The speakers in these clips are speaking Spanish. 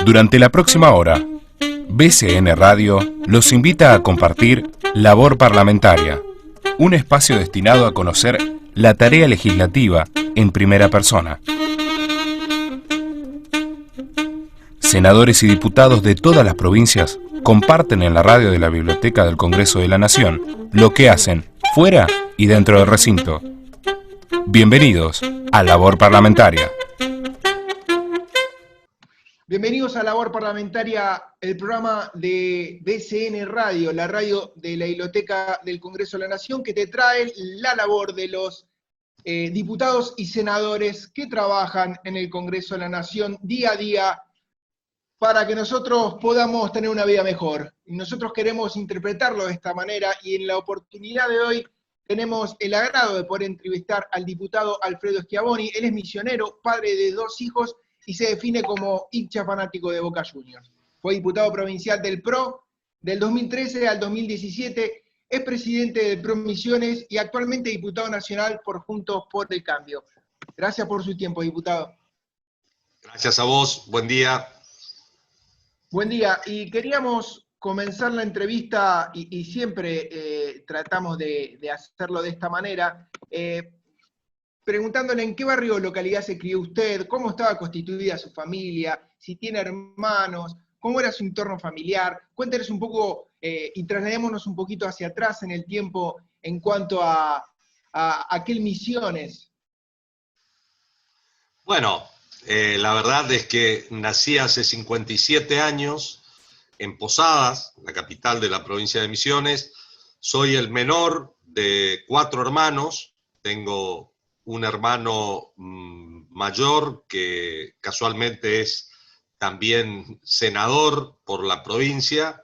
Durante la próxima hora, BCN Radio los invita a compartir Labor Parlamentaria, un espacio destinado a conocer la tarea legislativa en primera persona. Senadores y diputados de todas las provincias comparten en la radio de la Biblioteca del Congreso de la Nación lo que hacen fuera y dentro del recinto. Bienvenidos a Labor Parlamentaria. Bienvenidos a Labor Parlamentaria, el programa de BCN Radio, la radio de la Biblioteca del Congreso de la Nación, que te trae la labor de los diputados y senadores que trabajan en el Congreso de la Nación día a día para que nosotros podamos tener una vida mejor. Y nosotros queremos interpretarlo de esta manera, y en la oportunidad de hoy tenemos el agrado de poder entrevistar al diputado Alfredo Schiavoni. Él es misionero, padre de 2 hijos, y se define como hincha fanático de Boca Juniors. Fue diputado provincial del PRO del 2013 al 2017, es presidente del PRO Misiones y actualmente diputado nacional por Juntos por el Cambio. Gracias por su tiempo, diputado. Gracias a vos, buen día. Buen día, y queríamos comenzar la entrevista, y siempre tratamos de hacerlo de esta manera, preguntándole en qué barrio o localidad se crió usted, cómo estaba constituida su familia, si tiene hermanos, cómo era su entorno familiar. Cuéntenos un poco y trasladémonos un poquito hacia atrás en el tiempo en cuanto a aquel Misiones. Bueno, la verdad es que nací hace 57 años en Posadas, la capital de la provincia de Misiones. Soy el menor de 4 hermanos, tengo un hermano mayor que casualmente es también senador por la provincia.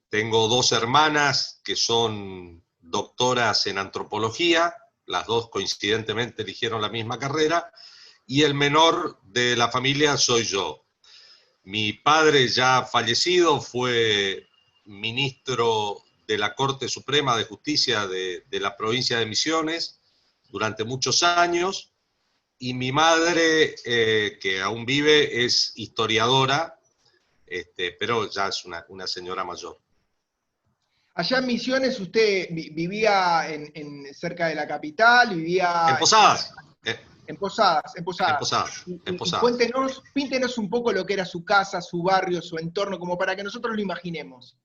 Tengo 2 hermanas que son doctoras en antropología, las 2 coincidentemente eligieron la misma carrera, y el menor de la familia soy yo. Mi padre ya fallecido fue ministro de la Corte Suprema de Justicia de la provincia de Misiones durante muchos años, y mi madre, que aún vive, es historiadora, pero ya es una señora mayor. Allá en Misiones usted vivía cerca de la capital, vivía... En Posadas. En Posadas. En Posadas. Cuéntenos, píntenos un poco lo que era su casa, su barrio, su entorno, como para que nosotros lo imaginemos.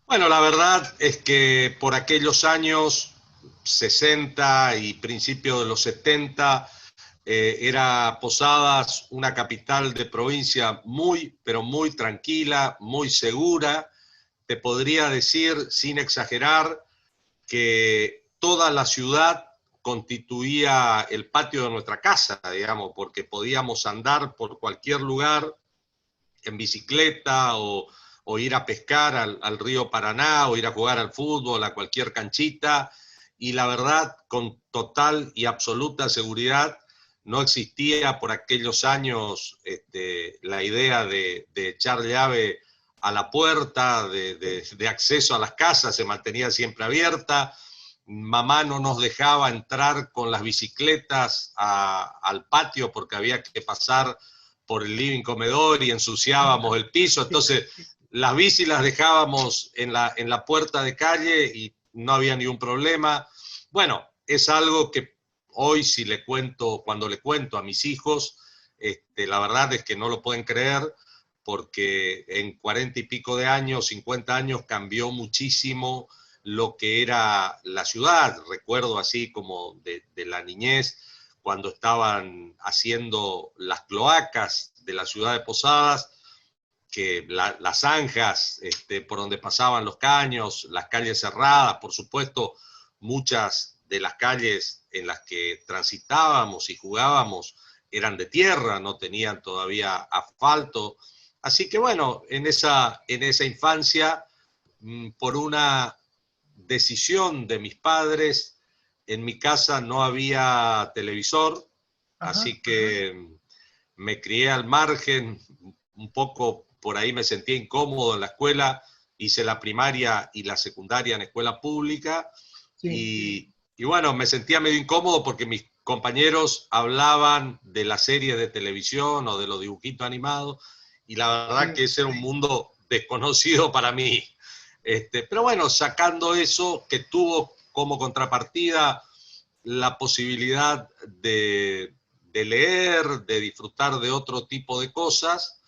Bueno, la verdad es que por aquellos años 60 y principios de los 70, era Posadas una capital de provincia muy, pero muy tranquila, muy segura. Te podría decir, sin exagerar, que toda la ciudad constituía el patio de nuestra casa, digamos, porque podíamos andar por cualquier lugar en bicicleta o ir a pescar al río Paraná, o ir a jugar al fútbol, a cualquier canchita, y la verdad, con total y absoluta seguridad, no existía por aquellos años la idea de echar llave a la puerta de acceso a las casas, se mantenía siempre abierta. Mamá no nos dejaba entrar con las bicicletas al patio porque había que pasar por el living comedor y ensuciábamos el piso, entonces las bicis las dejábamos en la puerta de calle y no había ningún problema. Bueno, es algo que hoy cuando le cuento a mis hijos, la verdad es que no lo pueden creer, porque en 40 y pico de años, 50 años, cambió muchísimo lo que era la ciudad. Recuerdo así como de la niñez, cuando estaban haciendo las cloacas de la ciudad de Posadas, que las zanjas por donde pasaban los caños, las calles cerradas, por supuesto, muchas de las calles en las que transitábamos y jugábamos eran de tierra, no tenían todavía asfalto. Así que bueno, en esa infancia, por una decisión de mis padres, en mi casa no había televisor, así que me crié al margen, un poco por ahí me sentía incómodo en la escuela, hice la primaria y la secundaria en escuela pública, y bueno, me sentía medio incómodo porque mis compañeros hablaban de las series de televisión o de los dibujitos animados, y la verdad que ese era un mundo desconocido para mí. Pero bueno, sacando eso, que tuvo como contrapartida la posibilidad de leer, de disfrutar de otro tipo de cosas,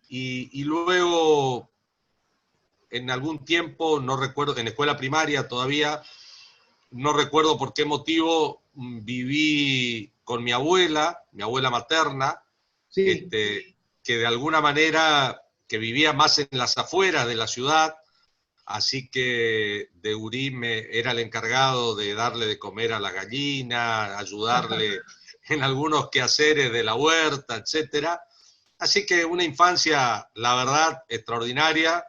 y luego, en algún tiempo, no recuerdo, en escuela primaria todavía, no recuerdo por qué motivo, viví con mi abuela materna, Sí. que de alguna manera, que vivía más en las afueras de la ciudad, así que Deurí era el encargado de darle de comer a la gallina, ayudarle en algunos quehaceres de la huerta, etc. Así que una infancia, la verdad, extraordinaria,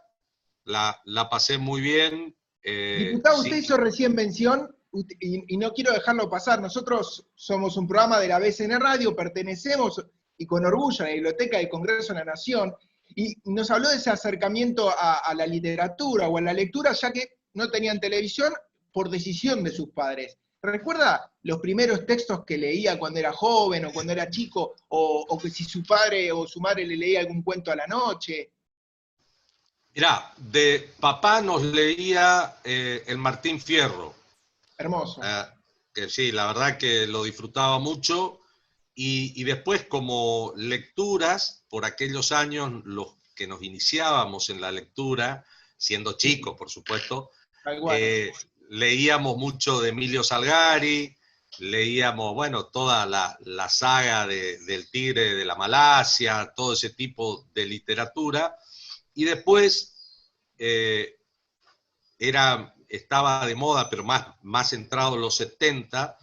la pasé muy bien. Diputado, usted Sí. hizo recién mención, y no quiero dejarlo pasar, nosotros somos un programa de la BCN Radio, pertenecemos, y con orgullo, a la Biblioteca del Congreso de la Nación, y nos habló de ese acercamiento a la literatura o a la lectura, ya que no tenían televisión por decisión de sus padres. ¿Recuerda los primeros textos que leía cuando era joven o cuando era chico, o que si su padre o su madre le leía algún cuento a la noche? Mirá, de papá nos leía el Martín Fierro, Hermoso. que sí, la verdad que lo disfrutaba mucho, y después, como lecturas, por aquellos años los que nos iniciábamos en la lectura, siendo chicos, por supuesto, Tal cual. leíamos mucho de Emilio Salgari, leíamos, bueno, toda la saga del Tigre de la Malasia, todo ese tipo de literatura, y después estaba de moda, pero más centrado en los 70,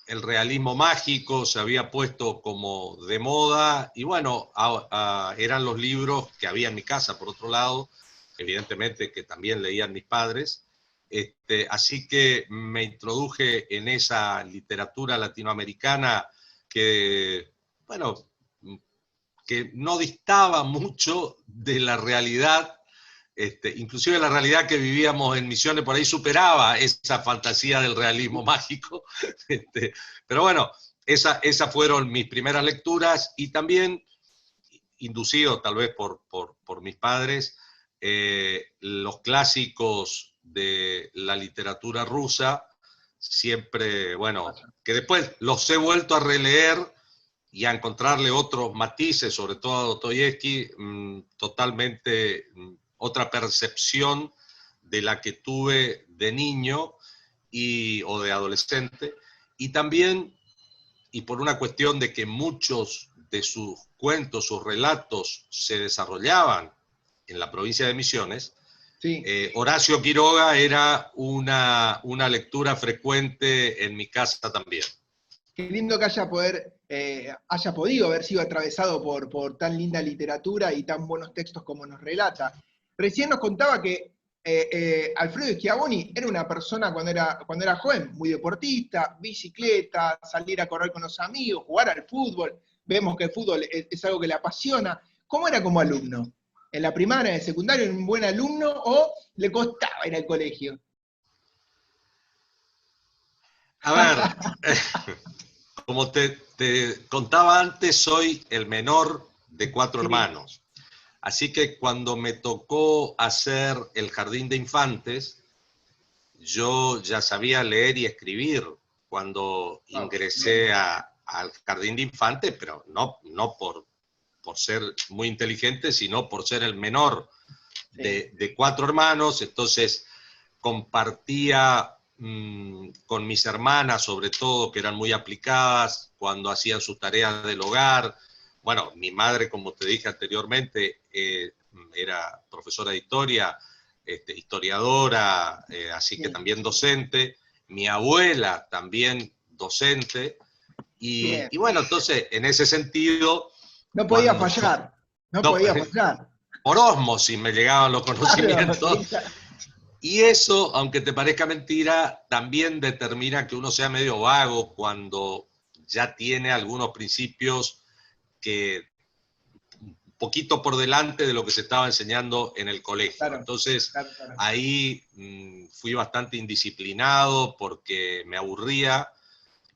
el realismo mágico se había puesto como de moda, y bueno, eran los libros que había en mi casa, por otro lado, evidentemente que también leían mis padres, así que me introduje en esa literatura latinoamericana que, bueno, que no distaba mucho de la realidad. Inclusive la realidad que vivíamos en Misiones por ahí superaba esa fantasía del realismo mágico. Pero bueno, esas fueron mis primeras lecturas, y también, inducido tal vez por mis padres, los clásicos de la literatura rusa, siempre, bueno, que después los he vuelto a releer y a encontrarle otros matices, sobre todo a Dostoyevsky, totalmente otra percepción de la que tuve de niño o de adolescente, y también, y por una cuestión de que muchos de sus cuentos, sus relatos, se desarrollaban en la provincia de Misiones, Sí. Horacio Quiroga era una lectura frecuente en mi casa también. Qué lindo que haya podido haber sido atravesado por tan linda literatura y tan buenos textos como nos relata. Recién nos contaba que Alfredo Schiavoni era una persona cuando era joven, muy deportista, bicicleta, salir a correr con los amigos, jugar al fútbol. Vemos que el fútbol es algo que le apasiona. ¿Cómo era como alumno? ¿En la primaria, en el secundario, era un buen alumno o le costaba ir al colegio? A ver, como te contaba antes, soy el menor de 4 Sí. hermanos. Así que cuando me tocó hacer el jardín de infantes, yo ya sabía leer y escribir cuando ingresé al jardín de infantes, pero no por ser muy inteligente, sino por ser el menor de 4 hermanos. Entonces compartía con mis hermanas, sobre todo, que eran muy aplicadas cuando hacían sus tareas del hogar. Bueno, mi madre, como te dije anteriormente, era profesora de historia, historiadora, así que también docente. Mi abuela también docente. Y bueno, entonces, en ese sentido... No podía fallar, no podía fallar. Por ósmosis me llegaban los conocimientos. Claro. Y eso, aunque te parezca mentira, también determina que uno sea medio vago cuando ya tiene algunos principios que un poquito por delante de lo que se estaba enseñando en el colegio. Claro, entonces, claro. ahí fui bastante indisciplinado porque me aburría,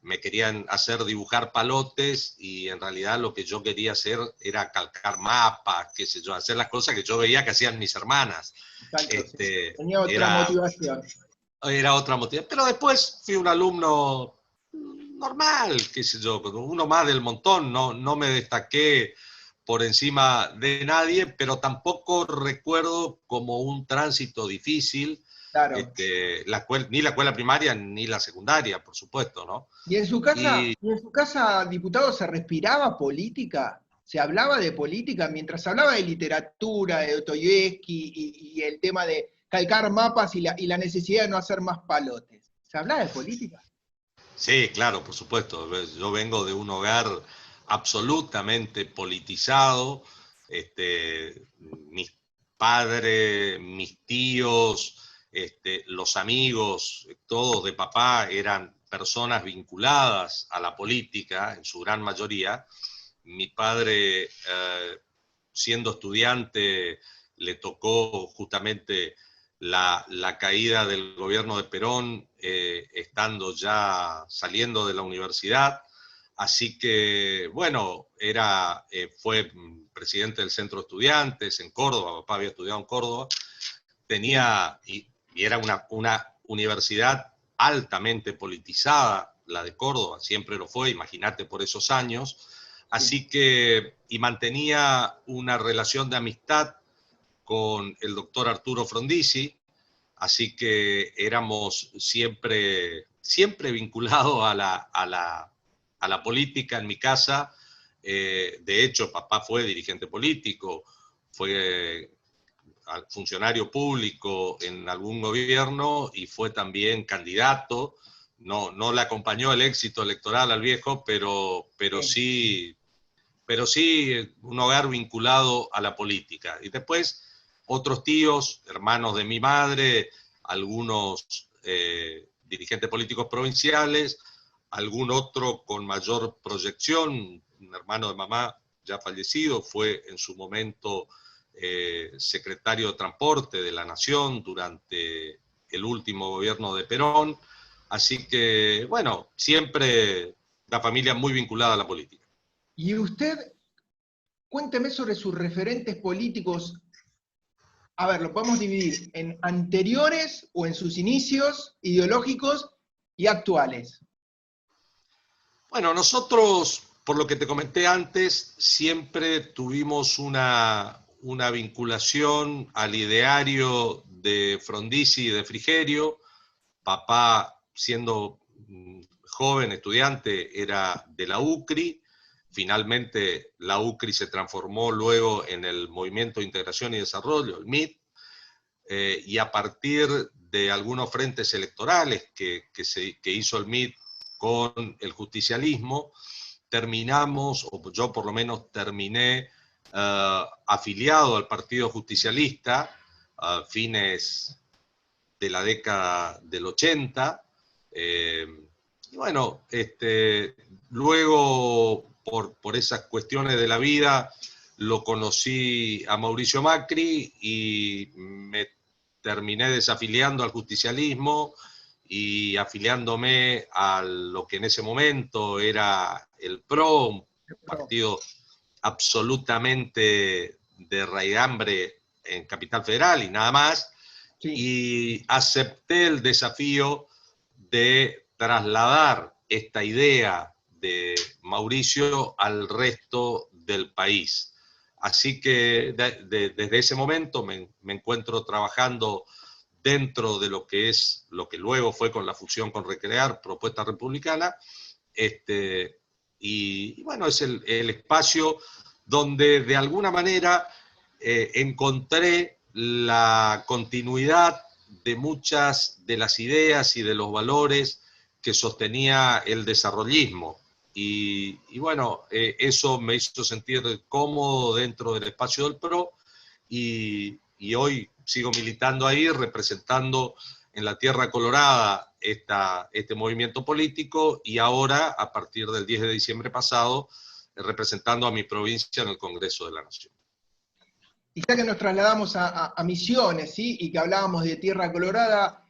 me querían hacer dibujar palotes y en realidad lo que yo quería hacer era calcar mapas, qué sé yo, hacer las cosas que yo veía que hacían mis hermanas. Exacto, sí. Tenía otra motivación. Era otra motivación. Pero después fui un alumno normal, qué sé yo, uno más del montón, no me destaqué por encima de nadie, pero tampoco recuerdo como un tránsito difícil, Claro. ni la escuela primaria ni la secundaria, por supuesto, ¿no? ¿Y en su casa, diputado, se respiraba política? ¿Se hablaba de política? Mientras hablaba de literatura, de Dostoyevsky y el tema de calcar mapas y la necesidad de no hacer más palotes. ¿Se hablaba de política? Sí, claro, por supuesto. Yo vengo de un hogar absolutamente politizado. Mis padres, mis tíos, los amigos, todos de papá eran personas vinculadas a la política, en su gran mayoría. Mi padre, siendo estudiante, le tocó justamente la caída del gobierno de Perón, estando ya saliendo de la universidad. Así que, bueno, fue presidente del Centro de Estudiantes en Córdoba, papá había estudiado en Córdoba, y era una universidad altamente politizada, la de Córdoba, siempre lo fue, imagínate por esos años. Así que, y mantenía una relación de amistad con el doctor Arturo Frondizi, así que éramos siempre vinculados a la política en mi casa. De hecho, papá fue dirigente político, fue funcionario público en algún gobierno y fue también candidato. No le acompañó el éxito electoral al viejo, pero sí un hogar vinculado a la política. Y después otros tíos, hermanos de mi madre, algunos dirigentes políticos provinciales, algún otro con mayor proyección, un hermano de mamá ya fallecido, fue en su momento secretario de Transporte de la Nación durante el último gobierno de Perón. Así que, bueno, siempre la familia muy vinculada a la política. Y usted, cuénteme sobre sus referentes políticos. A ver, lo podemos dividir en anteriores o en sus inicios ideológicos y actuales. Bueno, nosotros, por lo que te comenté antes, siempre tuvimos una vinculación al ideario de Frondizi y de Frigerio. Papá, siendo joven estudiante, era de la UCRI. Finalmente, la UCRI se transformó luego en el Movimiento de Integración y Desarrollo, el MID, y a partir de algunos frentes electorales que hizo el MID con el justicialismo, terminamos, o yo por lo menos terminé, afiliado al Partido Justicialista a fines de la década del 80. Y bueno, luego por esas cuestiones de la vida lo conocí a Mauricio Macri y me terminé desafiliando al justicialismo y afiliándome a lo que en ese momento era el PRO, un partido absolutamente de raigambre en Capital Federal y nada más. Sí. Y acepté el desafío de trasladar esta idea de Mauricio al resto del país. Así que desde ese momento me encuentro trabajando dentro de lo que luego fue con la fusión con Recrear, Propuesta Republicana, y bueno, es el espacio donde de alguna manera encontré la continuidad de muchas de las ideas y de los valores que sostenía el desarrollismo. Y bueno, eso me hizo sentir cómodo dentro del espacio del PRO y hoy sigo militando ahí, representando en la Tierra Colorada este movimiento político y ahora, a partir del 10 de diciembre pasado, representando a mi provincia en el Congreso de la Nación. Y ya que nos trasladamos a Misiones, ¿sí? Y que hablábamos de Tierra Colorada,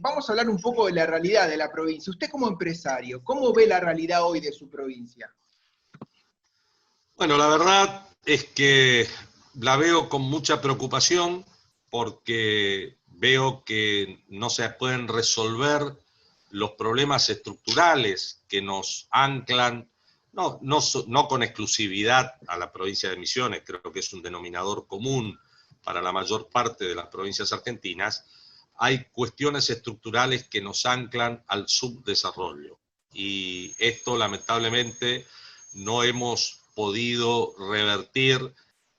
vamos a hablar un poco de la realidad de la provincia. Usted como empresario, ¿cómo ve la realidad hoy de su provincia? Bueno, la verdad es que la veo con mucha preocupación porque veo que no se pueden resolver los problemas estructurales que nos anclan, no con exclusividad a la provincia de Misiones, creo que es un denominador común para la mayor parte de las provincias argentinas. Hay cuestiones estructurales que nos anclan al subdesarrollo. Y esto, lamentablemente, no hemos podido revertir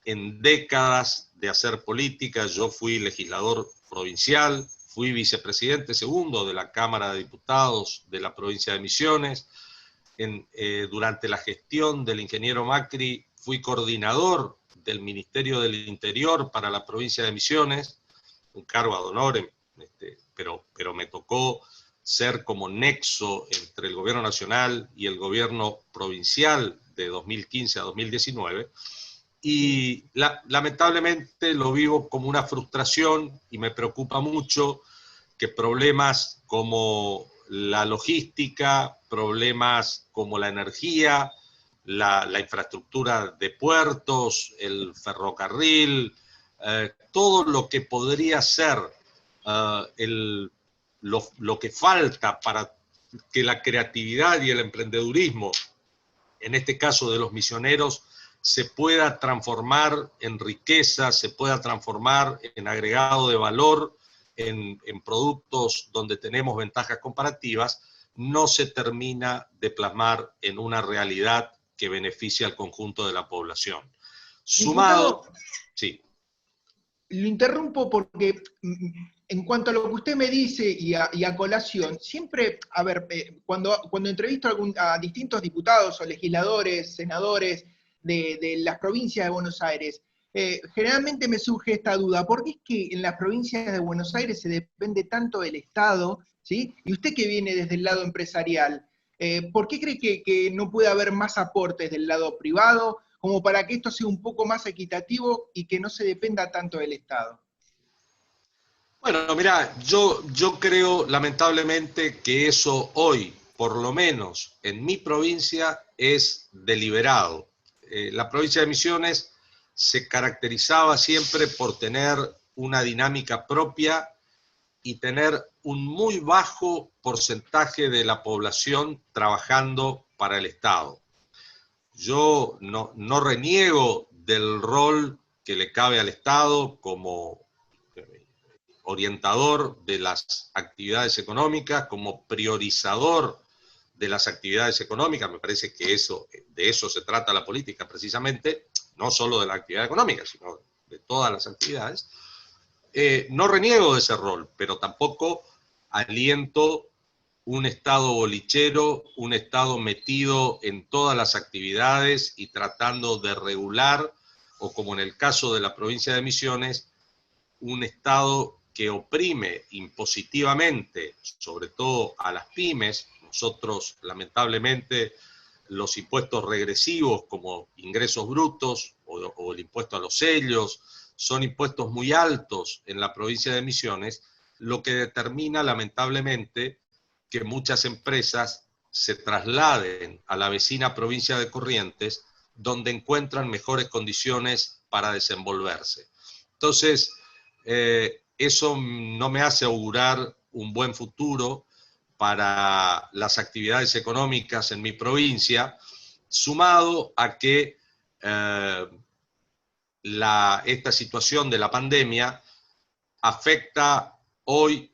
en décadas de hacer política. Yo fui legislador provincial, fui vicepresidente segundo de la Cámara de Diputados de la provincia de Misiones. Durante la gestión del ingeniero Macri fui coordinador del Ministerio del Interior para la provincia de Misiones, un cargo ad honorem, pero me tocó ser como nexo entre el gobierno nacional y el gobierno provincial de 2015 a 2019, y lamentablemente lo vivo como una frustración y me preocupa mucho que problemas como la logística, problemas como la energía, la infraestructura de puertos, el ferrocarril, todo lo que podría ser lo que falta para que la creatividad y el emprendedurismo, en este caso de los misioneros, se pueda transformar en riqueza, se pueda transformar en agregado de valor, en productos donde tenemos ventajas comparativas, no se termina de plasmar en una realidad que beneficie al conjunto de la población. Sumado, Diputado, sí. lo interrumpo porque en cuanto a lo que usted me dice y a colación, siempre, a ver, cuando entrevisto a distintos diputados o legisladores, senadores de las provincias de Buenos Aires, generalmente me surge esta duda: ¿por qué es que en las provincias de Buenos Aires se depende tanto del Estado? ¿Sí? Y usted que viene desde el lado empresarial, ¿por qué cree que no puede haber más aportes del lado privado, como para que esto sea un poco más equitativo y que no se dependa tanto del Estado? Bueno, mira, yo creo lamentablemente que eso hoy, por lo menos en mi provincia, es deliberado. La provincia de Misiones se caracterizaba siempre por tener una dinámica propia y tener un muy bajo porcentaje de la población trabajando para el Estado. Yo no reniego del rol que le cabe al Estado como orientador de las actividades económicas, como priorizador de las actividades económicas. Me parece que de eso se trata la política precisamente, no solo de la actividad económica, sino de todas las actividades. No reniego de ese rol, pero tampoco aliento un Estado bolichero, un Estado metido en todas las actividades y tratando de regular, o como en el caso de la provincia de Misiones, un Estado que oprime impositivamente, sobre todo a las pymes. Nosotros, lamentablemente, los impuestos regresivos como ingresos brutos o el impuesto a los sellos son impuestos muy altos en la provincia de Misiones, lo que determina lamentablemente que muchas empresas se trasladen a la vecina provincia de Corrientes, donde encuentran mejores condiciones para desenvolverse. Entonces, eso no me hace augurar un buen futuro para las actividades económicas en mi provincia, sumado a que esta situación de la pandemia afecta hoy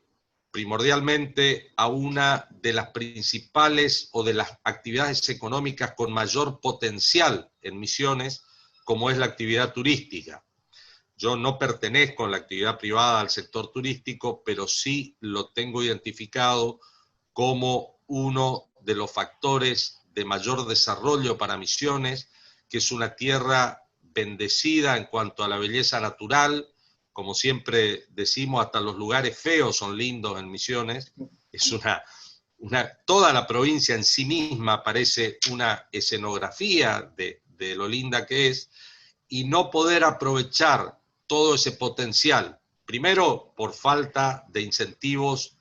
primordialmente a una de las principales o de las actividades económicas con mayor potencial en Misiones, como es la actividad turística. Yo no pertenezco en la actividad privada al sector turístico, pero sí lo tengo identificado como uno de los factores de mayor desarrollo para Misiones, que es una tierra bendecida en cuanto a la belleza natural. Como siempre decimos, hasta los lugares feos son lindos en Misiones. Es toda la provincia en sí misma parece una escenografía de lo linda que es, y no poder aprovechar todo ese potencial, primero por falta de incentivos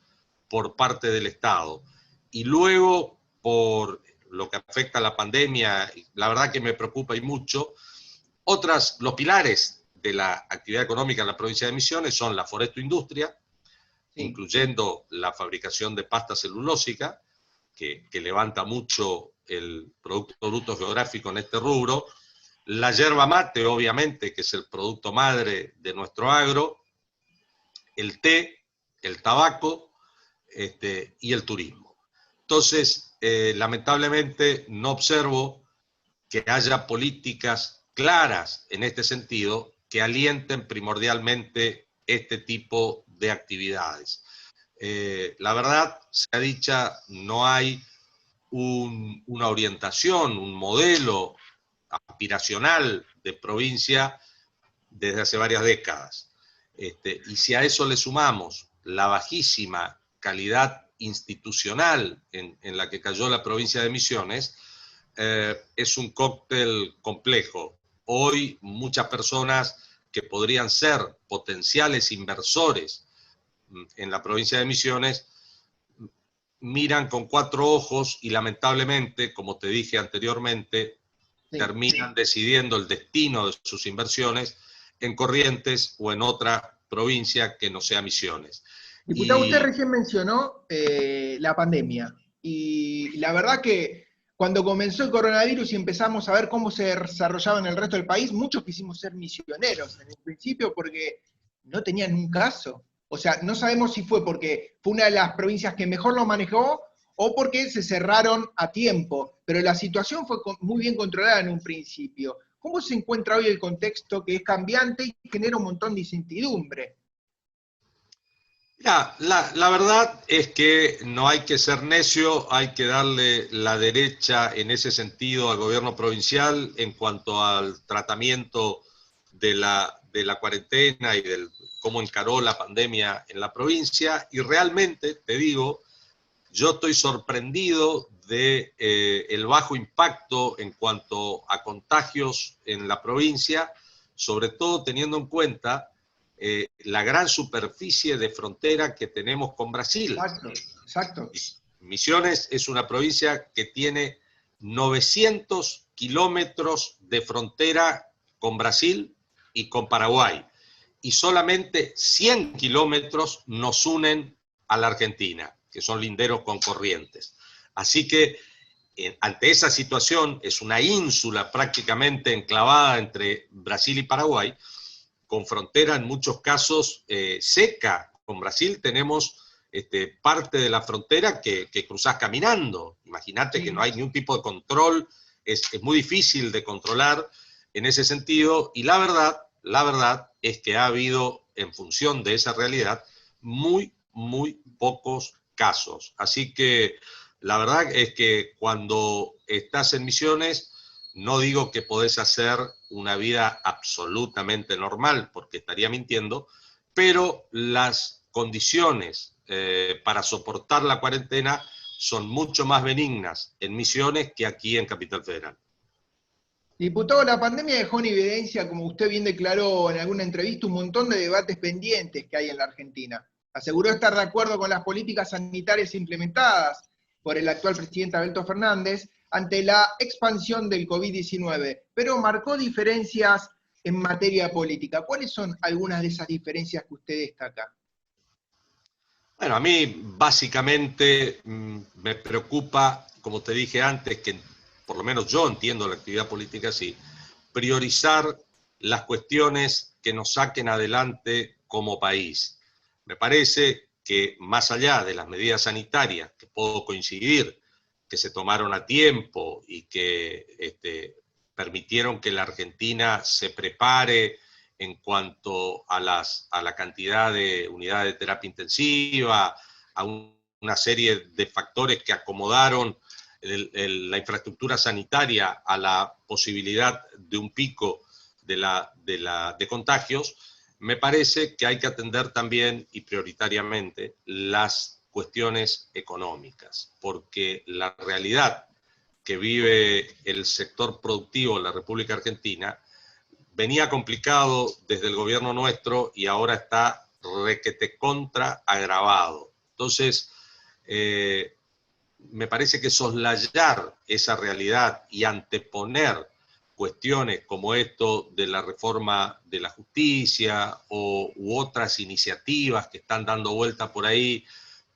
por parte del Estado. Y luego, por lo que afecta a la pandemia, la verdad que me preocupa y mucho, los pilares de la actividad económica en la provincia de Misiones son la foresto-industria, sí, incluyendo la fabricación de pasta celulósica, que levanta mucho el Producto Bruto Geográfico en este rubro, la yerba mate, obviamente, que es el producto madre de nuestro agro, el té, el tabaco y el turismo. Entonces, lamentablemente no observo que haya políticas claras en este sentido que alienten primordialmente este tipo de actividades. La verdad, sea dicha, no hay una orientación, un modelo aspiracional de provincia desde hace varias décadas. Y si a eso le sumamos la bajísima calidad institucional en la que cayó la provincia de Misiones, es un cóctel complejo. Hoy muchas personas que podrían ser potenciales inversores en la provincia de Misiones miran con 4 ojos y lamentablemente, como te dije anteriormente, sí, terminan decidiendo el destino de sus inversiones en Corrientes o en otra provincia que no sea Misiones. Diputado, usted recién mencionó la pandemia, y la verdad que cuando comenzó el coronavirus y empezamos a ver cómo se desarrollaba en el resto del país, muchos quisimos ser misioneros en el principio porque no tenían un caso. O sea, no sabemos si fue porque fue una de las provincias que mejor lo manejó o porque se cerraron a tiempo, pero la situación fue muy bien controlada en un principio. ¿Cómo se encuentra hoy el contexto que es cambiante y genera un montón de incertidumbre? Mira, la verdad es que no hay que ser necio, hay que darle la derecha en ese sentido al gobierno provincial en cuanto al tratamiento de la cuarentena y del cómo encaró la pandemia en la provincia, y realmente, te digo, yo estoy sorprendido de el bajo impacto en cuanto a contagios en la provincia, sobre todo teniendo en cuenta la gran superficie de frontera que tenemos con Brasil. Exacto, exacto. Misiones es una provincia que tiene 900 kilómetros de frontera con Brasil y con Paraguay, y solamente 100 kilómetros nos unen a la Argentina, que son linderos con Corrientes. Así que ante esa situación, es una ínsula prácticamente enclavada entre Brasil y Paraguay, con frontera en muchos casos seca. Con Brasil tenemos parte de la frontera que cruzás caminando. Imagínate, sí, que no hay ningún tipo de control, es muy difícil de controlar en ese sentido, y la verdad es que ha habido, en función de esa realidad, muy pocos casos. Así que la verdad es que cuando estás en Misiones, no digo que podés hacer una vida absolutamente normal, porque estaría mintiendo, pero las condiciones para soportar la cuarentena son mucho más benignas en Misiones que aquí en Capital Federal. Diputado, la pandemia dejó en evidencia, como usted bien declaró en alguna entrevista, un montón de debates pendientes que hay en la Argentina. Aseguró estar de acuerdo con las políticas sanitarias implementadas por el actual presidente Alberto Fernández ante la expansión del COVID-19, pero marcó diferencias en materia política. ¿Cuáles son algunas de esas diferencias que usted destaca? Bueno, a mí básicamente me preocupa, como te dije antes, que por lo menos yo entiendo la actividad política así, priorizar las cuestiones que nos saquen adelante como país. Me parece que más allá de las medidas sanitarias, que puedo coincidir, que se tomaron a tiempo y que permitieron que la Argentina se prepare en cuanto a la cantidad de unidades de terapia intensiva, a una serie de factores que acomodaron la infraestructura sanitaria a la posibilidad de un pico de contagios. Me parece que hay que atender también y prioritariamente las cuestiones económicas, porque la realidad que vive el sector productivo en la República Argentina venía complicado desde el gobierno nuestro y ahora está requete contra agravado. Entonces, me parece que soslayar esa realidad y anteponer cuestiones como esto de la reforma de la justicia u otras iniciativas que están dando vuelta por ahí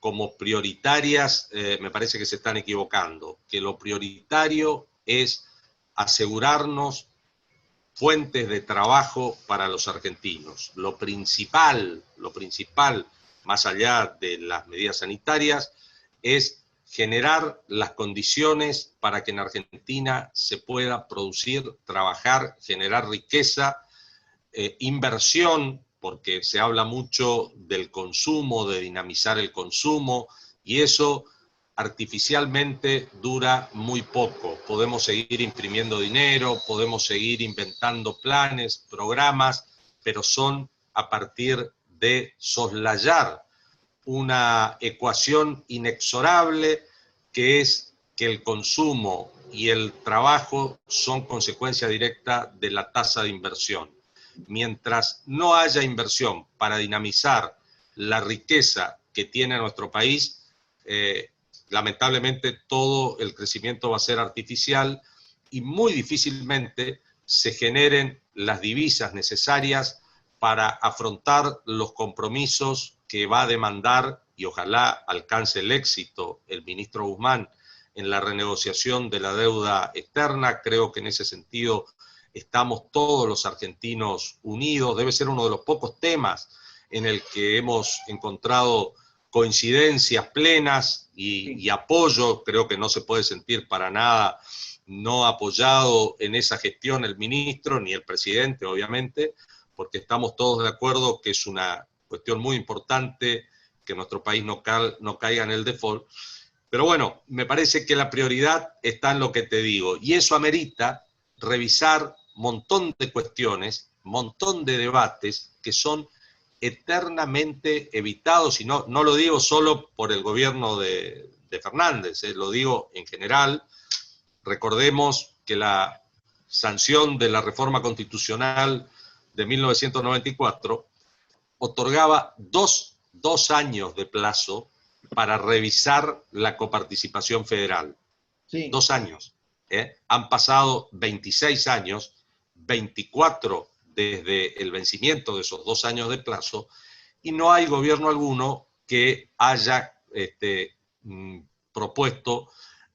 como prioritarias, me parece que se están equivocando, que lo prioritario es asegurarnos fuentes de trabajo para los argentinos. Lo principal, más allá de las medidas sanitarias, es generar las condiciones para que en Argentina se pueda producir, trabajar, generar riqueza, inversión, porque se habla mucho del consumo, de dinamizar el consumo, y eso artificialmente dura muy poco. Podemos seguir imprimiendo dinero, podemos seguir inventando planes, programas, pero son a partir de soslayar una ecuación inexorable que es que el consumo y el trabajo son consecuencia directa de la tasa de inversión. Mientras no haya inversión para dinamizar la riqueza que tiene nuestro país, lamentablemente todo el crecimiento va a ser artificial y muy difícilmente se generen las divisas necesarias para afrontar los compromisos que va a demandar, y ojalá alcance el éxito, el ministro Guzmán en la renegociación de la deuda externa. Creo que en ese sentido estamos todos los argentinos unidos. Debe ser uno de los pocos temas en el que hemos encontrado coincidencias plenas y apoyo. Creo que no se puede sentir para nada no apoyado en esa gestión el ministro, ni el presidente, obviamente, porque estamos todos de acuerdo que es una cuestión muy importante que nuestro país no caiga en el default. Pero bueno, me parece que la prioridad está en lo que te digo, y eso amerita revisar un montón de cuestiones, un montón de debates que son eternamente evitados, y no lo digo solo por el gobierno de Fernández, lo digo en general. Recordemos que la sanción de la reforma constitucional de 1994 otorgaba dos años de plazo para revisar la coparticipación federal. Sí. 2 años. Han pasado 26 años, 24 desde el vencimiento de esos 2 años de plazo, y no hay gobierno alguno que haya propuesto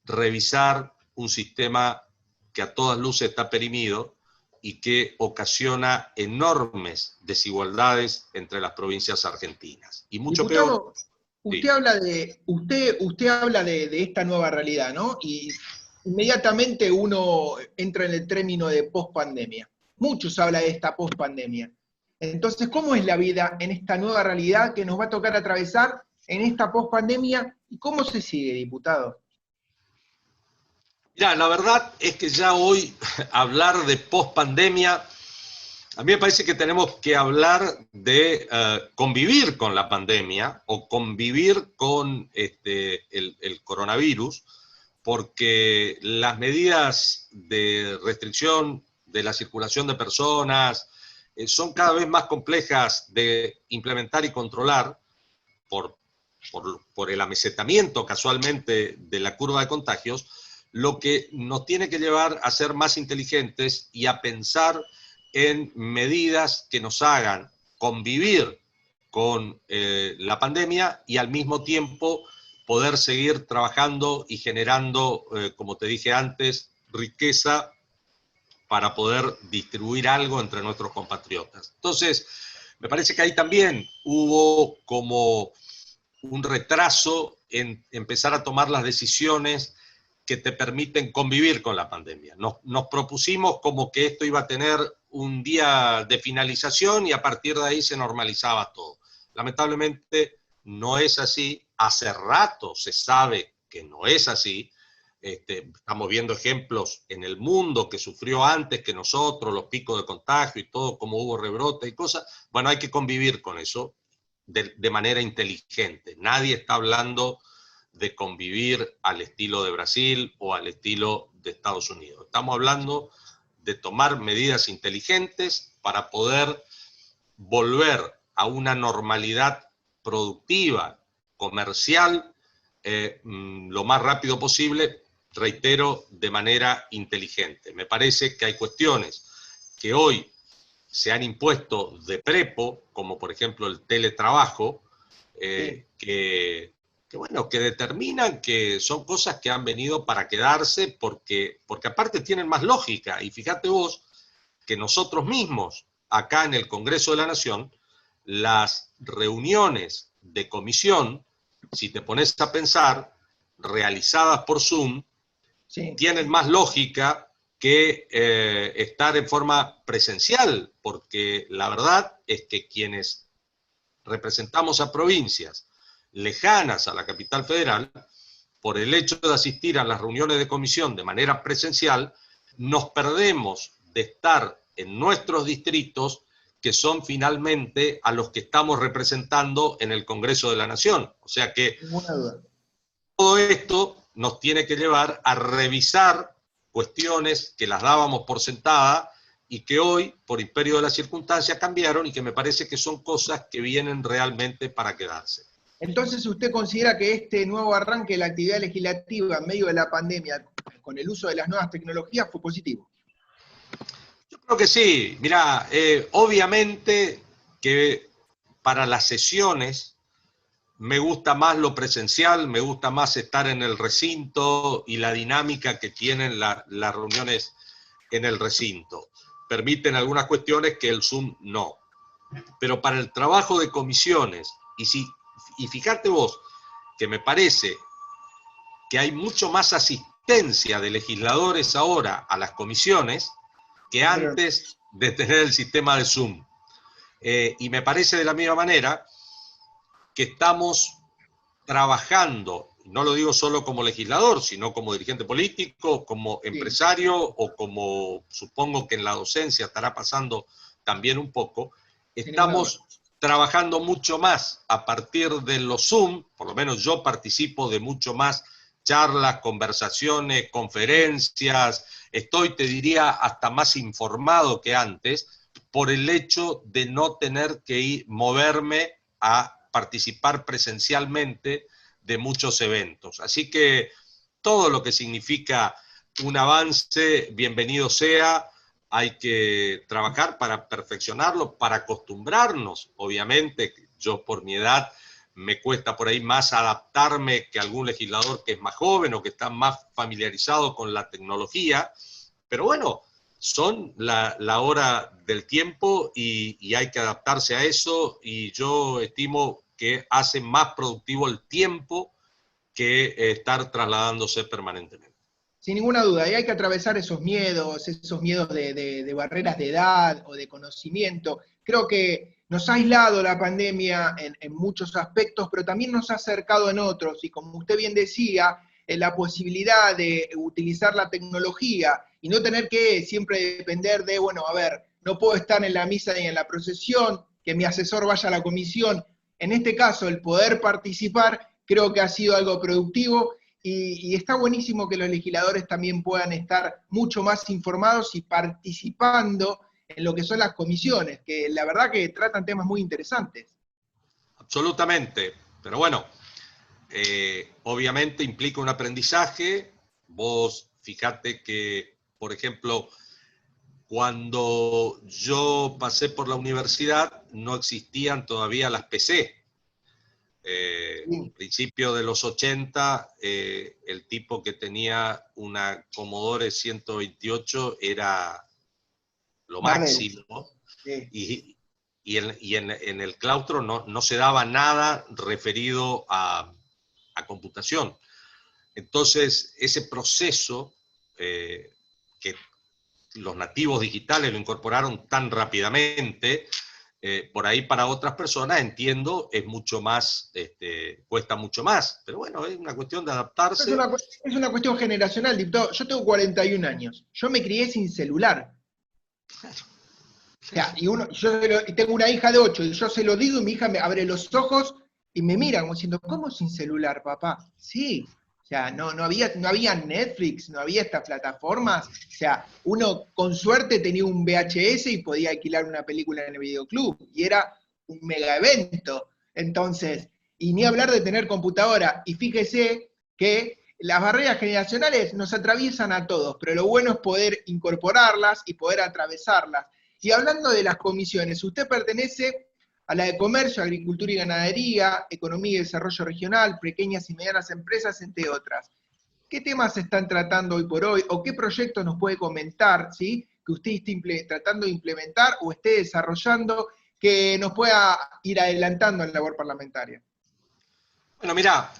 revisar un sistema que a todas luces está perimido y que ocasiona enormes desigualdades entre las provincias argentinas. Y mucho Diputado, peor. Usted, Sí. habla de esta nueva realidad, ¿no? Y inmediatamente uno entra en el término de pospandemia. Muchos hablan de esta pospandemia. Entonces, ¿cómo es la vida en esta nueva realidad que nos va a tocar atravesar en esta pospandemia? ¿Y cómo se sigue, diputado? Mirá, la verdad es que ya hoy hablar de pospandemia, a mí me parece que tenemos que hablar de convivir con la pandemia o convivir con el coronavirus, porque las medidas de restricción de la circulación de personas son cada vez más complejas de implementar y controlar por el amesetamiento casualmente de la curva de contagios, lo que nos tiene que llevar a ser más inteligentes y a pensar en medidas que nos hagan convivir con la pandemia y al mismo tiempo poder seguir trabajando y generando, como te dije antes, riqueza para poder distribuir algo entre nuestros compatriotas. Entonces, me parece que ahí también hubo como un retraso en empezar a tomar las decisiones que te permiten convivir con la pandemia. Nos propusimos como que esto iba a tener un día de finalización y a partir de ahí se normalizaba todo. Lamentablemente no es así. Hace rato se sabe que no es así. Estamos viendo ejemplos en el mundo que sufrió antes que nosotros, los picos de contagio y todo, como hubo rebrote y cosas. Bueno, hay que convivir con eso de manera inteligente. Nadie está hablando de convivir al estilo de Brasil o al estilo de Estados Unidos. Estamos hablando de tomar medidas inteligentes para poder volver a una normalidad productiva, comercial, lo más rápido posible, reitero, de manera inteligente. Me parece que hay cuestiones que hoy se han impuesto de prepo, como por ejemplo el teletrabajo, que determinan que son cosas que han venido para quedarse porque aparte tienen más lógica. Y fíjate vos que nosotros mismos, acá en el Congreso de la Nación, las reuniones de comisión, si te pones a pensar, realizadas por Zoom, tienen más lógica que estar en forma presencial, porque la verdad es que quienes representamos a provincias lejanas a la capital federal, por el hecho de asistir a las reuniones de comisión de manera presencial, nos perdemos de estar en nuestros distritos, que son finalmente a los que estamos representando en el Congreso de la Nación. O sea que todo esto nos tiene que llevar a revisar cuestiones que las dábamos por sentada y que hoy, por imperio de las circunstancias, cambiaron y que me parece que son cosas que vienen realmente para quedarse. Entonces, ¿usted considera que este nuevo arranque de la actividad legislativa en medio de la pandemia, con el uso de las nuevas tecnologías, fue positivo? Yo creo que sí. Mirá, obviamente que para las sesiones me gusta más lo presencial, me gusta más estar en el recinto y la dinámica que tienen las reuniones en el recinto. Permiten algunas cuestiones que el Zoom no. Pero para el trabajo de comisiones, y fíjate vos que me parece que hay mucho más asistencia de legisladores ahora a las comisiones que antes de tener el sistema de Zoom. Y me parece de la misma manera que estamos trabajando, no lo digo solo como legislador, sino como dirigente político, como empresario o como supongo que en la docencia estará pasando también un poco, estamos trabajando mucho más a partir de los Zoom, por lo menos yo participo de mucho más charlas, conversaciones, conferencias, estoy, te diría, hasta más informado que antes por el hecho de no tener que moverme a participar presencialmente de muchos eventos. Así que todo lo que significa un avance, bienvenido sea. Hay que trabajar para perfeccionarlo, para acostumbrarnos. Obviamente, yo por mi edad me cuesta por ahí más adaptarme que algún legislador que es más joven o que está más familiarizado con la tecnología. Pero bueno, son la hora del tiempo y hay que adaptarse a eso, y yo estimo que hace más productivo el tiempo que estar trasladándose permanentemente. Sin ninguna duda, y hay que atravesar esos miedos de barreras de edad o de conocimiento. Creo que nos ha aislado la pandemia en muchos aspectos, pero también nos ha acercado en otros, y como usted bien decía, la posibilidad de utilizar la tecnología y no tener que siempre depender de, bueno, a ver, no puedo estar en la misa ni en la procesión, que mi asesor vaya a la comisión. En este caso, el poder participar creo que ha sido algo productivo, y está buenísimo que los legisladores también puedan estar mucho más informados y participando en lo que son las comisiones, que la verdad que tratan temas muy interesantes. Absolutamente, pero bueno, obviamente implica un aprendizaje. Vos fíjate que, por ejemplo, cuando yo pasé por la universidad no existían todavía las PC. Principio de los 80, el tipo que tenía una Commodore 128 era lo máximo, y en el claustro no se daba nada referido a computación. Entonces, ese proceso que los nativos digitales lo incorporaron tan rápidamente, por ahí para otras personas, entiendo, es mucho más, cuesta mucho más, pero bueno, es una cuestión de adaptarse. Es una cuestión generacional, diputado. Yo tengo 41 años, yo me crié sin celular. Claro. O sea, y tengo una hija de 8, y yo se lo digo, y mi hija me abre los ojos y me mira como diciendo, ¿cómo sin celular, papá? Sí. O sea, no había Netflix, no había estas plataformas. O sea, uno con suerte tenía un VHS y podía alquilar una película en el videoclub, y era un mega evento. Entonces, y ni hablar de tener computadora. Y fíjese que las barreras generacionales nos atraviesan a todos, pero lo bueno es poder incorporarlas y poder atravesarlas. Y hablando de las comisiones, usted pertenece a la de Comercio, Agricultura y Ganadería, Economía y Desarrollo Regional, Pequeñas y Medianas Empresas, entre otras. ¿Qué temas se están tratando hoy por hoy, o qué proyectos nos puede comentar, ¿sí?, que usted esté tratando de implementar o esté desarrollando, que nos pueda ir adelantando en la labor parlamentaria? Bueno, mira,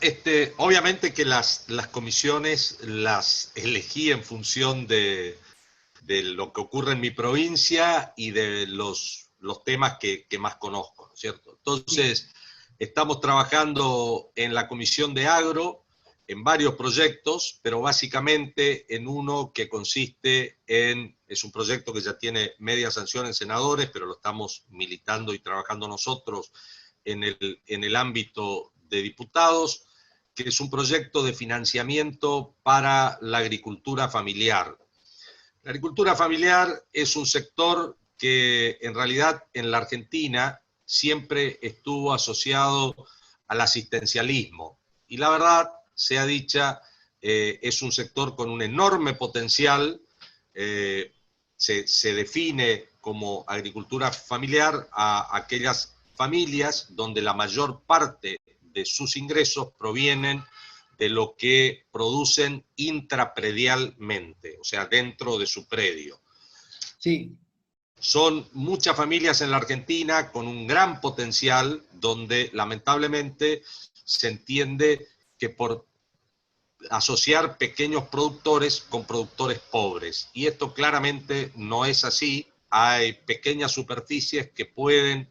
obviamente que las comisiones las elegí en función de lo que ocurre en mi provincia y de los temas que más conozco, ¿no es cierto? Entonces, estamos trabajando en la Comisión de Agro, en varios proyectos, pero básicamente en uno que consiste es un proyecto que ya tiene media sanción en senadores, pero lo estamos militando y trabajando nosotros en el ámbito de diputados, que es un proyecto de financiamiento para la agricultura familiar. La agricultura familiar es un sector que en realidad en la Argentina siempre estuvo asociado al asistencialismo. Y la verdad, sea dicha, es un sector con un enorme potencial. Se define como agricultura familiar a aquellas familias donde la mayor parte de sus ingresos provienen de lo que producen intrapredialmente, o sea, dentro de su predio. Sí. Son muchas familias en la Argentina con un gran potencial donde lamentablemente se entiende que por asociar pequeños productores con productores pobres. Y esto claramente no es así. Hay pequeñas superficies que pueden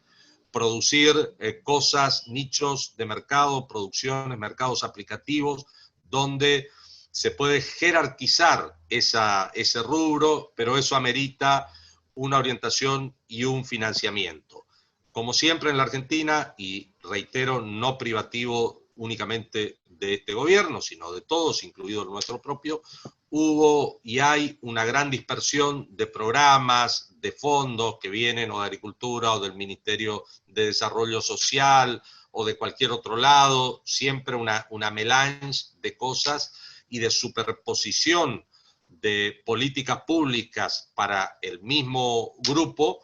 producir cosas, nichos de mercado, producciones, mercados aplicativos, donde se puede jerarquizar ese rubro, pero eso amerita una orientación y un financiamiento. Como siempre en la Argentina, y reitero, no privativo únicamente de este gobierno, sino de todos, incluido el nuestro propio, hubo y hay una gran dispersión de programas, de fondos que vienen o de Agricultura o del Ministerio de Desarrollo Social o de cualquier otro lado, siempre una melange de cosas y de superposición de políticas públicas para el mismo grupo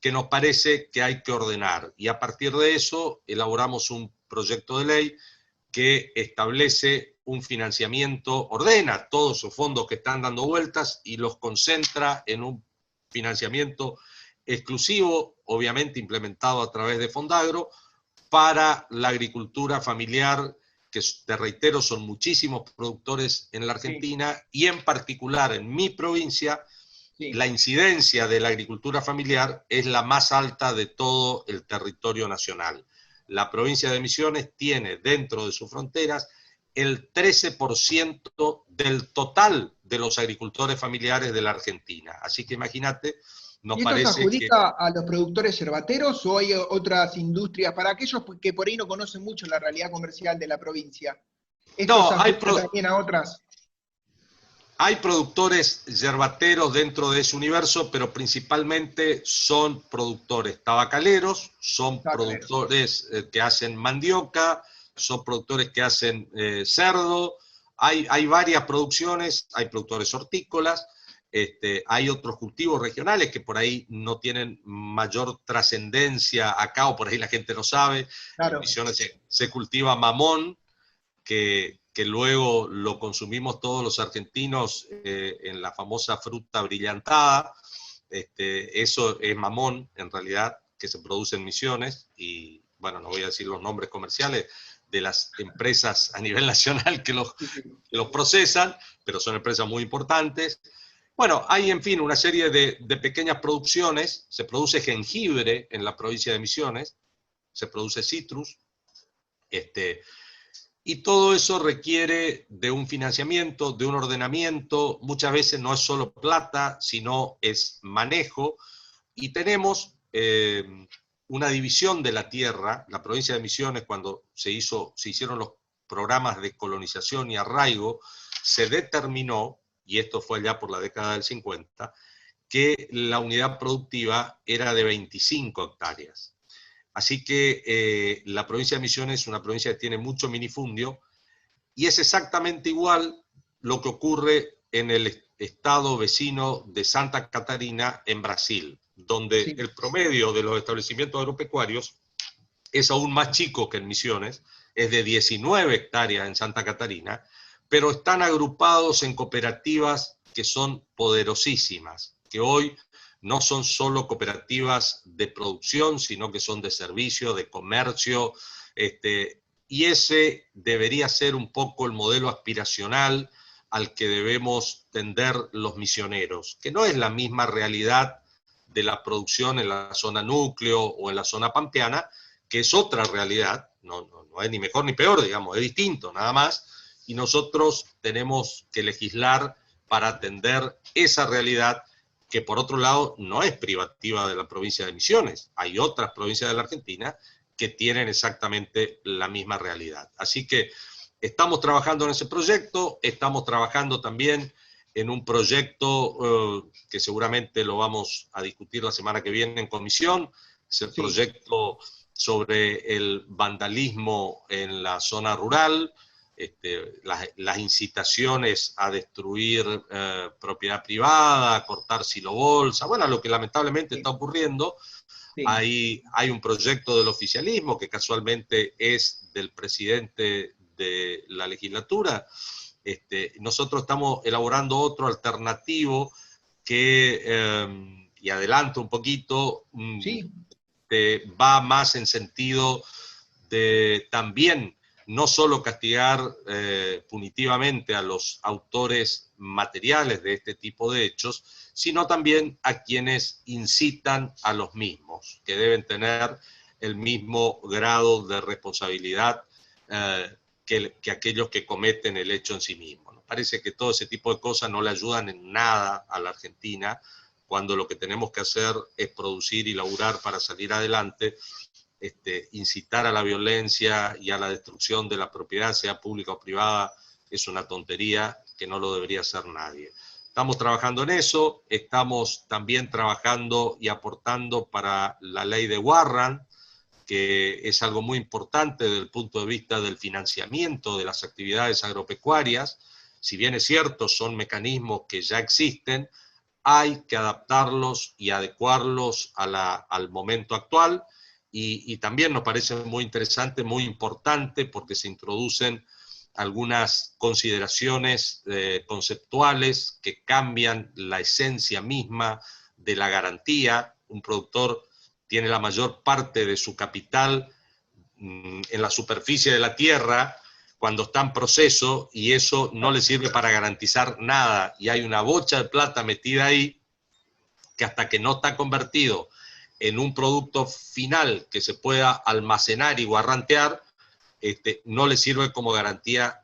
que nos parece que hay que ordenar. Y a partir de eso elaboramos un proyecto de ley que establece un financiamiento, ordena todos esos fondos que están dando vueltas y los concentra en un financiamiento exclusivo, obviamente implementado a través de Fondagro, para la agricultura familiar, que te reitero, son muchísimos productores en la Argentina, y en particular en mi provincia, la incidencia de la agricultura familiar es la más alta de todo el territorio nacional. La provincia de Misiones tiene dentro de sus fronteras el 13% del total de los agricultores familiares de la Argentina. Así que imagínate, nos ¿Y esto se parece adjudica a los productores yerbateros o hay otras industrias? Para aquellos que por ahí no conocen mucho la realidad comercial de la provincia, ¿esto se adjudica también a otras? Hay productores yerbateros dentro de ese universo, pero principalmente son productores tabacaleros, son productores que hacen mandioca, son productores que hacen cerdo. Hay varias producciones, hay productores hortícolas, hay otros cultivos regionales que por ahí no tienen mayor trascendencia acá, o por ahí la gente no sabe. Claro. En Misiones se cultiva mamón, que luego lo consumimos todos los argentinos en la famosa fruta brillantada. Eso es mamón, en realidad, que se produce en Misiones, y bueno, no voy a decir los nombres comerciales de las empresas a nivel nacional que los procesan, pero son empresas muy importantes. Bueno, hay en fin una serie de pequeñas producciones. Se produce jengibre en la provincia de Misiones, se produce citrus, y todo eso requiere de un financiamiento, de un ordenamiento. Muchas veces no es solo plata, sino es manejo. Y tenemos una división de la tierra. La provincia de Misiones, cuando se hicieron los programas de colonización y arraigo, se determinó, y esto fue allá por la década del 50, que la unidad productiva era de 25 hectáreas. Así que la provincia de Misiones es una provincia que tiene mucho minifundio, y es exactamente igual lo que ocurre en el estado vecino de Santa Catarina, en Brasil, donde Sí. el promedio de los establecimientos agropecuarios es aún más chico que en Misiones, es de 19 hectáreas en Santa Catarina, pero están agrupados en cooperativas que son poderosísimas, que hoy no son solo cooperativas de producción, sino que son de servicio, de comercio, y ese debería ser un poco el modelo aspiracional al que debemos tender los misioneros, que no es la misma realidad de la producción en la zona núcleo o en la zona pampeana, que es otra realidad, no es ni mejor ni peor, digamos, es distinto, nada más, y nosotros tenemos que legislar para atender esa realidad, que por otro lado no es privativa de la provincia de Misiones. Hay otras provincias de la Argentina que tienen exactamente la misma realidad. Así que estamos trabajando en ese proyecto, estamos trabajando también en un proyecto que seguramente lo vamos a discutir la semana que viene en comisión, es el proyecto sobre el vandalismo en la zona rural, las incitaciones a destruir propiedad privada, a cortar silobolsa, bueno, lo que lamentablemente está ocurriendo. Sí. Hay un proyecto del oficialismo que casualmente es del presidente de la legislatura. Nosotros estamos elaborando otro alternativo que, y adelanto un poquito, sí, va más en sentido de también no solo castigar punitivamente a los autores materiales de este tipo de hechos, sino también a quienes incitan a los mismos, que deben tener el mismo grado de responsabilidad que aquellos que cometen el hecho en sí mismo. Nos parece que todo ese tipo de cosas no le ayudan en nada a la Argentina, cuando lo que tenemos que hacer es producir y laburar para salir adelante. Incitar a la violencia y a la destrucción de la propiedad, sea pública o privada, es una tontería que no lo debería hacer nadie. Estamos trabajando en eso, estamos también trabajando y aportando para la ley de Warren, que es algo muy importante desde el punto de vista del financiamiento de las actividades agropecuarias. Si bien es cierto, son mecanismos que ya existen, hay que adaptarlos y adecuarlos al momento actual. Y también nos parece muy interesante, muy importante, porque se introducen algunas consideraciones conceptuales que cambian la esencia misma de la garantía. Un productor tiene la mayor parte de su capital en la superficie de la tierra cuando está en proceso, y eso no le sirve para garantizar nada, y hay una bocha de plata metida ahí que hasta que no está convertido en un producto final que se pueda almacenar y guarrantear, no le sirve como garantía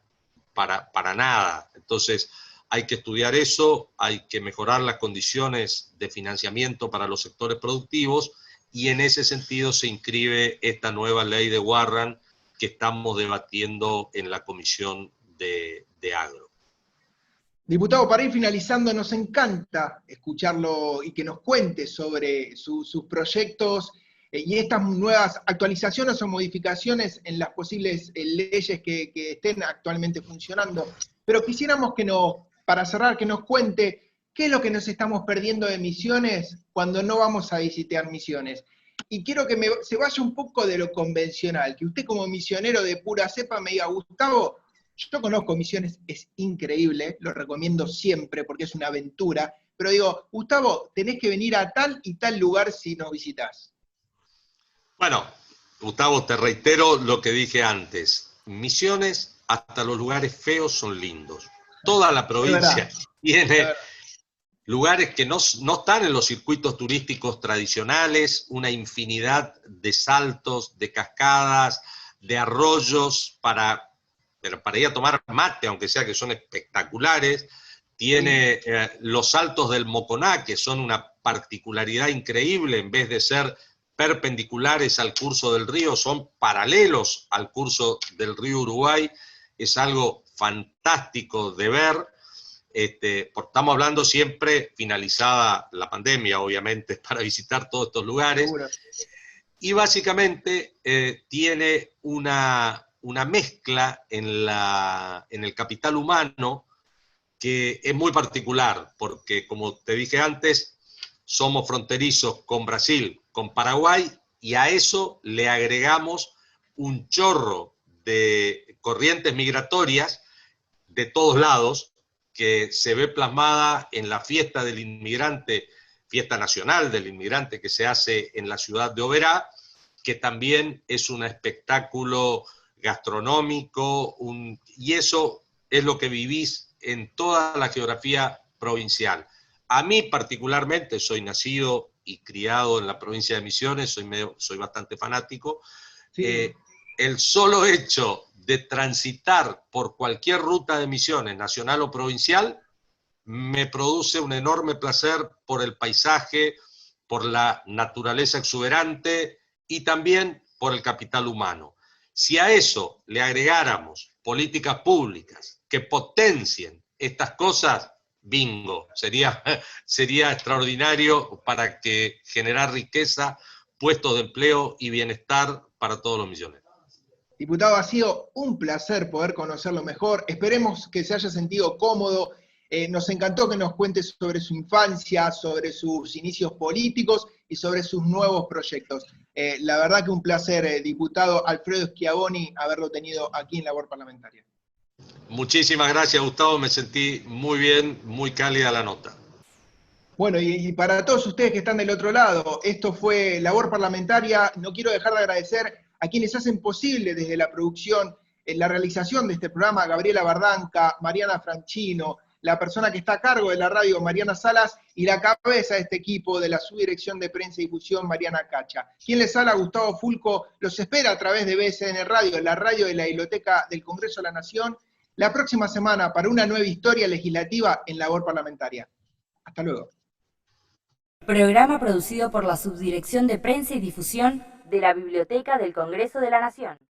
para nada. Entonces hay que estudiar eso, hay que mejorar las condiciones de financiamiento para los sectores productivos, y en ese sentido se inscribe esta nueva ley de Warren que estamos debatiendo en la Comisión de Agro. Diputado, para ir finalizando, nos encanta escucharlo y que nos cuente sobre sus proyectos y estas nuevas actualizaciones o modificaciones en las posibles leyes que estén actualmente funcionando. Pero quisiéramos para cerrar, que nos cuente qué es lo que nos estamos perdiendo de Misiones cuando no vamos a visitar Misiones. Y quiero que se vaya un poco de lo convencional, que usted como misionero de pura cepa me diga, Gustavo, yo conozco Misiones, es increíble, lo recomiendo siempre porque es una aventura, pero digo, Gustavo, tenés que venir a tal y tal lugar si nos visitás. Bueno, Gustavo, te reitero lo que dije antes. Misiones, hasta los lugares feos son lindos. Toda la provincia tiene lugares que no están en los circuitos turísticos tradicionales, una infinidad de saltos, de cascadas, de arroyos para ir a tomar mate, aunque sea, que son espectaculares. Tiene los saltos del Moconá, que son una particularidad increíble, en vez de ser perpendiculares al curso del río, son paralelos al curso del río Uruguay. Es algo fantástico de ver. Estamos hablando siempre finalizada la pandemia, obviamente, para visitar todos estos lugares. y básicamente tiene una mezcla en el capital humano que es muy particular, porque como te dije antes, somos fronterizos con Brasil, con Paraguay, y a eso le agregamos un chorro de corrientes migratorias de todos lados, que se ve plasmada en la fiesta del inmigrante, fiesta nacional del inmigrante que se hace en la ciudad de Oberá, que también es un espectáculo gastronómico, y eso es lo que vivís en toda la geografía provincial. A mí particularmente, soy nacido y criado en la provincia de Misiones, soy bastante fanático. Sí. El solo hecho de transitar por cualquier ruta de Misiones, nacional o provincial, me produce un enorme placer por el paisaje, por la naturaleza exuberante y también por el capital humano. Si a eso le agregáramos políticas públicas que potencien estas cosas, bingo, sería extraordinario para generar riqueza, puestos de empleo y bienestar para todos los misioneros. Diputado, ha sido un placer poder conocerlo mejor. Esperemos que se haya sentido cómodo. Nos encantó que nos cuente sobre su infancia, sobre sus inicios políticos y sobre sus nuevos proyectos. La verdad que un placer, diputado Alfredo Schiavoni, haberlo tenido aquí en Labor Parlamentaria. Muchísimas gracias, Gustavo. Me sentí muy bien, muy cálida la nota. Bueno, y para todos ustedes que están del otro lado, esto fue Labor Parlamentaria. No quiero dejar de agradecer a quienes hacen posible desde la producción, la realización de este programa, Gabriela Bardanca, Mariana Franchino, la persona que está a cargo de la radio, Mariana Salas, y la cabeza de este equipo de la subdirección de prensa y difusión, Mariana Cacha. Quien les habla, Gustavo Fulco, los espera a través de BCN Radio, la radio de la Biblioteca del Congreso de la Nación, la próxima semana para una nueva historia legislativa en Labor Parlamentaria. Hasta luego. Programa producido por la Subdirección de Prensa y Difusión de la Biblioteca del Congreso de la Nación.